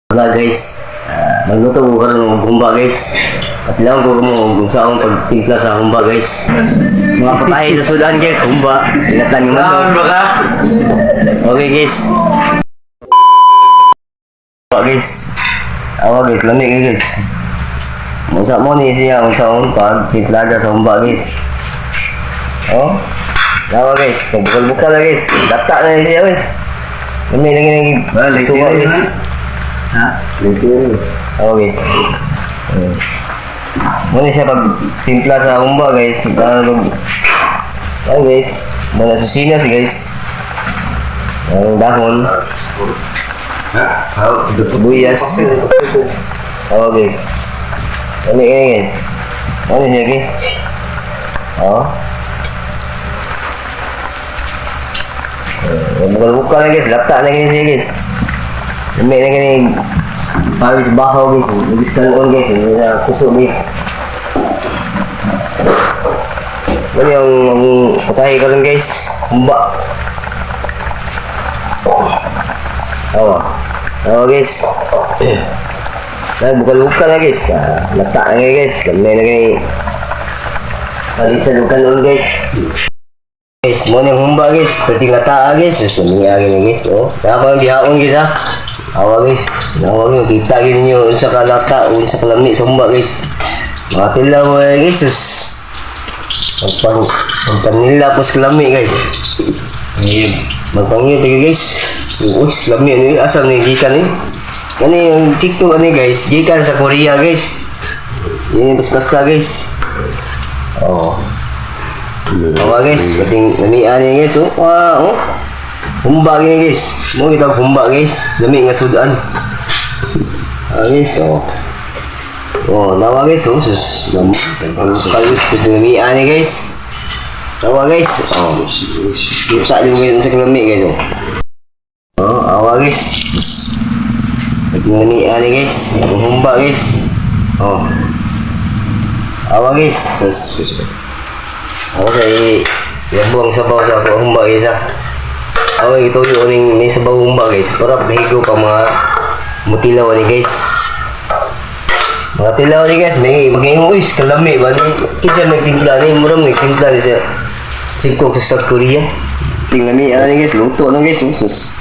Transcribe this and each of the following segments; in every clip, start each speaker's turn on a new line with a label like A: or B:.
A: Wala guys, magluto ko karon ng humba guys. At lang ko mo kung saan pagtimpla sa humba guys. Mga patay sa Sudan guys, humba. Ingatan yung manok. Okay guys. Humba guys. Awa guys, lamig guys. Musa mo ni siya kung saan pagtimpla sa humba guys. Oh, awa guys, bukal-bukal na guys. Data na siya guys. Lamig lagi suwa guys. Ha? Luto. Oh guys. Muna siya pag timpla sa humba guys. Ayan guys. Mga susinas guys. Ang dahon. Buyas. Oh guys. Ano guys? Ano siya guys? Oh. Bukal-bukal na guys. Lapta na guys siya guys. May na gani paris bahaw guys, nag-stand on guys, kusok guys. Ano yung patahi ka lang guys, humba. Awa guys. Bukal-bukal na guys, lata na guys, lamay na gani palisan yung kanon guys. Guys, mo na yung humba guys, pwede lata guys, susumiya guys, oh. Nakapang bihaon guys ha. Awa guys, nawag kita gini nyo sa kalata o sa kalami sa humba guys. Mga tilaw guys, sus. Magpanila po sa kalami guys. Magpangyo tayo guys. Uy, kalami ano asal ni gikan eh. Kani yung TikTok ano guys, gikan sa Korea guys. Ini pas-pasta guys. Oh. Awa guys, pating namian niya guys, oh. Wow, oh. Humba gini guys. Mo kita humba guys. Dami nga sudan. Guys, oh. Oh, nawa guys, oh. Sus. Kalus pwede nami ani guys. Nawa guys. Oh. Kita din guys sa kalami guys, oh. Oh, awa guys. Pwede nami ani guys. Humba guys. Oh. Awa guys. Sus. Okay. Yan buang sabaw sa humba guys, ha. Away ito yung may sabaw humba guys. Para pahigo pa mga mutilaw ni guys. Mga tilaw ni guys. May mag-iingo guys. Kalami ba? Kinsa nagtimpla ni. Murang nagtimpla ni sa Singkok sa South Korea. Tingnan ni guys. Luto na guys. Sus.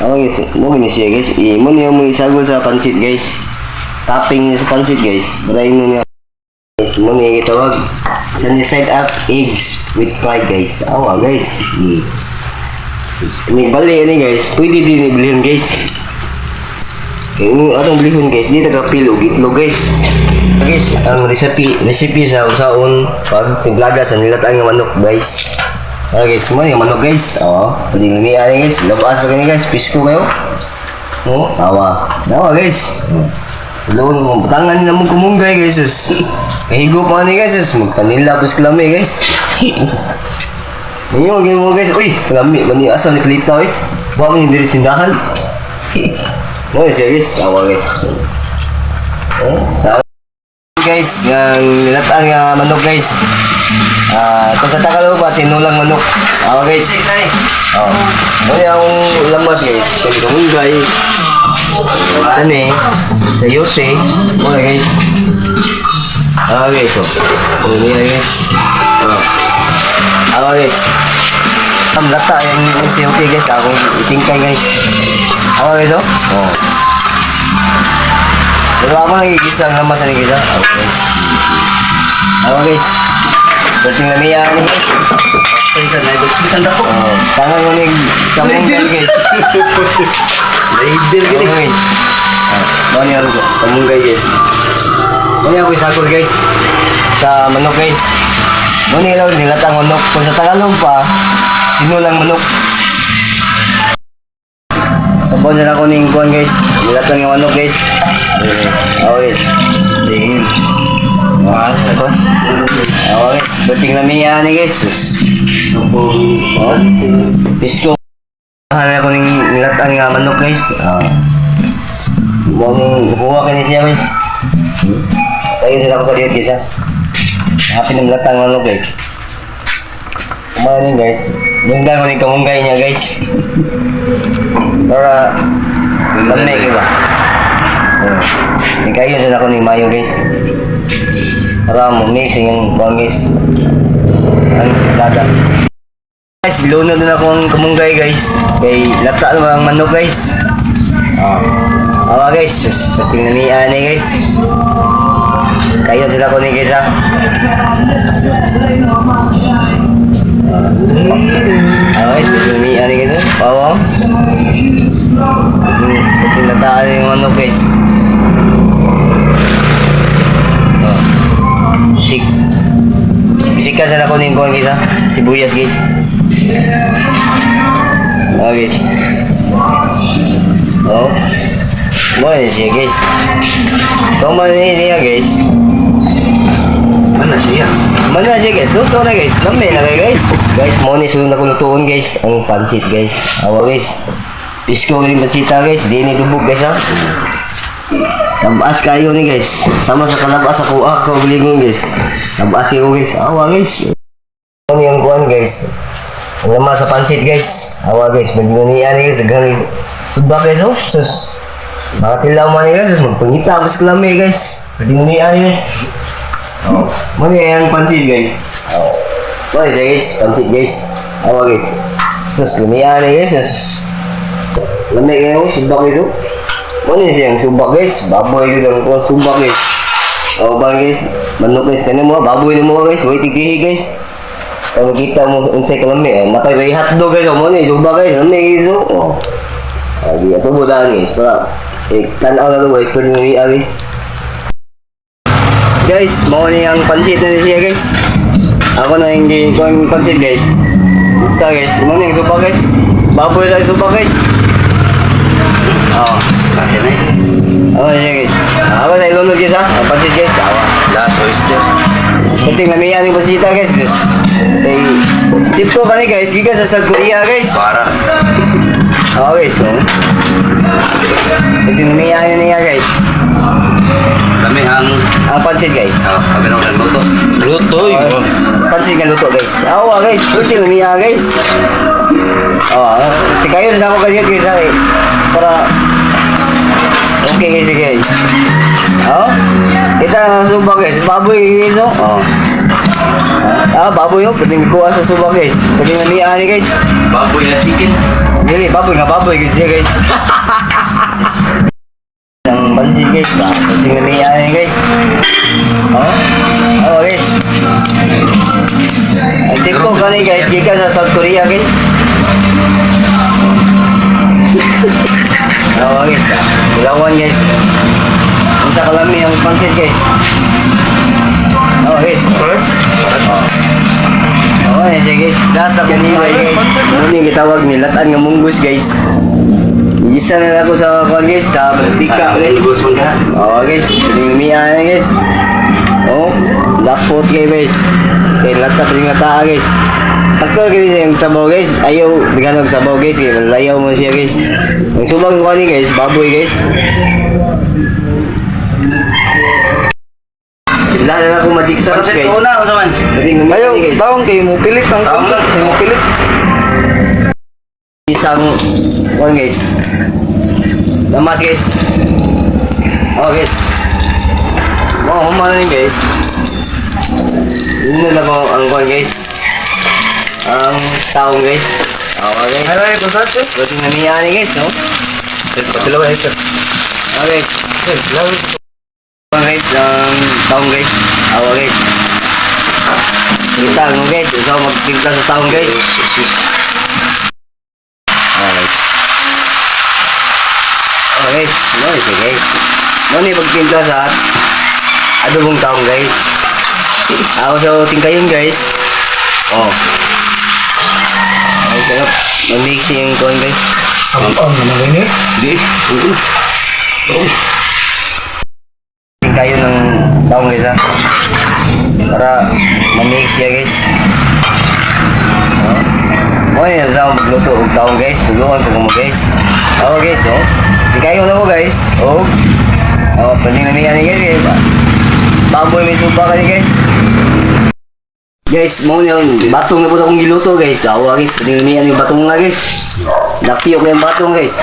A: Away guys. Mo ni siya guys. Mo niya mo isagol sa pansit guys. Topping sa pansit guys. Maray mo niya. Mo niya itawag. Sunny side up eggs with fried guys. Awa guys. May bali ini guys, pwede din ibilhin guys. Yung atong bilhin guys, di nagapilo itlog guys. Guys, ang recipe sa usaon pag timplaga sa nilataan ng manok guys. Guys, mo yung manok guys. Pwede lumiyan guys. Labas pa ganyan guys, pisko kayo. Nawa guys. Doon mo tangan na mo kumunggay guys. Kahigo pa ni guys, magpanila pus klame guys. Ngayon, ganyan mo guys. Uy, kalami. Mani asal ni Kalita eh. Bawa mo yung diri tindahan. Okay, siya guys. Tawa guys. Guys, yung nilataan nga manok guys. Ito sa Tagalog pa, tinulang manok. Tawa guys. Muna yung lamas guys. Sa kamunggay. Ano eh. Sa yote. Muna guys. Guys. Muna guys. Guys. Ang lata yung COT guys. Ako itingkay guys. Guys oh. Pero ako nagigisa ang lamas na guys. Guys. Dating na niya guys. Tangan mo ning kamunggay guys. Leader gini guys. Bani ako kamunggay guys. Bani ako isagol guys. Sa manok guys. Muna ilaw nilatang manok. Kung sa Tagalog pa, tinulang manok. Sabon sa ako ning kuhan guys. Nilatang yung manok guys. Guys. Dingin. Sabon. Guys. Bating namiya ni guys. Pisko. Hanay ako ning nilatang nga manok guys. Bukuha ka ni siya guys. Tayo sila ko kaliit guys ha. Happy ng latang ano guys. Kumain guys. Yung dahil ko ni kamunggay niya guys. Para lamig ba? Kayo din ako ni Mayo guys. Para mo mixing yung kuwan guys. Ang dada. Guys, luno din ako ang kamunggay guys. Kay lata naman ang manok guys. Awa guys, sus, pating nanian guys. Kayo sila ko ni guys ha. Awa guys, pating nanian guys ha. Pawa. Pating nataan yung manok guys. Bisik-bisikan sana ko ni kuwan guys ha. Sibuyas guys. Oh guys. Oh. Mana siya guys? Kung mana niya guys?
B: Mana siya?
A: Mana siya guys? Luto na guys. Lamay na kayo guys. Guys, mo ni sunod ako lutuon guys. Ang pansit guys. Awa guys. Pisko rin pansita guys. Di ni dubog guys ha. Nabas kayo ni guys. Sama sa kalabas ako ako bilingon guys. Nabas kayo guys. Awa guys. Ano yung kuhan guys? Ang lama sa pansit guys. Awa guys. Magigunian guys. Daghang subak guys oh. Sus. Makatilaw man guys. Sus. Magpangita. Mas kalami guys. Magigunian guys. Oh. Muna yung pansit guys. Oh. Muna siya guys. Pansit guys. Awa guys. Sus. Lumian guys. Sus. Lami kayo. Subak guys oh. Muna siya yung subak guys. Baboy yun ang kuhan subak guys. Oh ba guys. Manok guys. Kanya mo. Baboy na mo guys. Huwag tigihi guys. Kalau kita mau unsay kalami, napay bay hotdog guys, mo ni suba guys, lami guys. Oh. Lagi ato budan guys, para tanaw na guys, pwede ni guys. Guys, mo ni ang pansit na siya guys. Ako na hindi ko ang pansit guys. Isa guys, mo ni ang suba guys. Baboy lang suba guys. Oh,
B: Bakit na eh?
A: oh yeah guys. Ako sa ilunod guys ha, ang pansit guys. Awa.
B: Last oyster.
A: Penting lamihan yung pasita guys. Chip ko kani guys, giga sa South Korea guys.
B: Para.
A: Oh guys, oh. Penting lamihan niya guys.
B: Kami ang
A: Pansit guys.
B: kami nang nagluto. Luto
A: Oh, pansit nga luto guys. Awa guys, penting lamihan guys. Oh, kayo na ako ganyan guys ha, eh. Para okay guys guys. Oh, kita subak guys, baboy guys oh. Baboy oh, pwedeng kuha sa subak guys. Pwedeng lamihan ni guys.
B: Baboy na chicken.
A: Dili, baboy nga baboy guys siya guys. Ang pansit guys, pwedeng lamihan ni guys. Oh guys. Ang tip ko kani guys, gikan sa South Korea guys. Oh guys, ilawan guys. Ang sa kalami ang pansit guys. Oh guys. Oh yan siya guys. Last ako niyo guys. Muna yung gitawag ni Latan nga munggus guys. Isa na ako sa kwan guys, sa Baltika guys. Oh guys, pinimihan na guys. Oh, lapot kayo guys. Kaya latat rin nga taa guys. Sakto guys yung sabaw guys. Ayaw, bigyan ng sabaw guys. Kaya malayaw mo siya guys. Ang subang ko ni guys, baboy guys. Wala na ako magic sarap
B: Pansit
A: guys.
B: ko na, naman.
A: Ayaw,
C: Taong kayo mo pilit ang
B: Taong
C: pansit, kayo mo pilit.
A: isang one guys. Lamas guys. Oh guys. Oh, humana rin guys. Yun na lang ang one guys. Ang taong guys. Oh guys.
B: Ano yung konsate?
A: Buti na niya ni guys, no?
B: Patilawa ito.
A: Oh guys. One guys, ang taong guys. Oh guys. Kita mo guys. Ikaw magtimpla sa taong guys. Oh guys, no ito guys. No ni pagtimpla sa adobong taong guys. Ako sa tingkayon guys. Oh. Ay kalap, mag-mixing ko guys.
C: Ang naman ini.
B: Di.
A: Tingkayon ng taong guys ha. Para ma-mix siya guys. Oh yan, sa magluto og taong guys. Tulungan ko mo guys. Oh guys, oh. Tingkayon na ko guys. Oh. Oh, pwedeng namihan ni guys. Baboy may suba ka ni guys. Guys, mo yung batong na po akong giluto guys. Awa guys, pwedeng namihan yung batong nga guys. Nakpiyok na yung batong guys.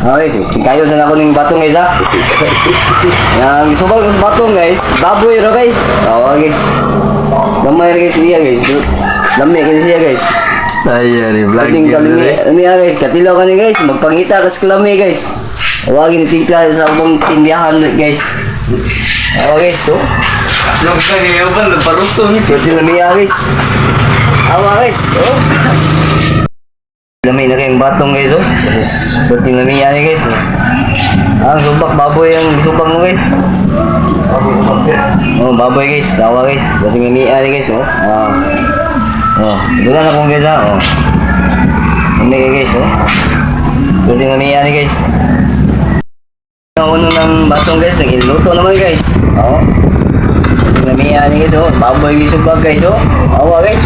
A: Okay, so, kayo sa ako ng batong guys ha. Yang subang ko sa batong guys, baboy ro guys. Guys. Gamay rin guys siya guys. Lami kasi siya guys.
C: Ayan,
A: Kating kalimi. Ano yan guys, katilaw ka ni guys. Magpangita kas kalami guys. Huwagin timpla sa ubang tindihan guys. Guys, so.
C: Yung kayo ba, nagparuson.
A: Pwede lamiya guys. Guys, oh. Lamay na kayong batong guys, oh. Pwede lamiya ni guys. Subak baboy ang subak mo guys. Baboy guys, tawa guys. Pwede lamiya ni guys, oh. Doon na kong guys, ha. Hindi kayo guys, oh. Pwede lamiya ni guys. Ang uno ng batong guys, nag-iluto naman guys. Lamiya ni guys, oh. Baboy guys, subak guys, oh. Guys.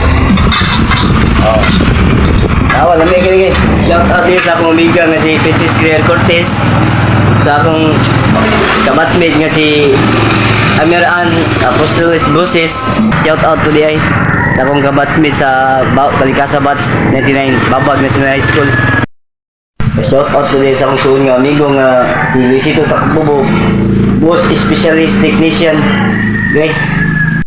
A: Lamig ka guys. Shout out din sa akong amiga nga si Francis Greer Cortez. Sa akong kabatsmate nga si Amir Ann Apostoles Buses. Shout out to di ay. Sa akong kabatsmate sa Balikasa Bats 99 Babag National High School. Shout out to di sa akong suon nga amigo nga si Luisito Takbubo. Boss Specialist Technician. Guys,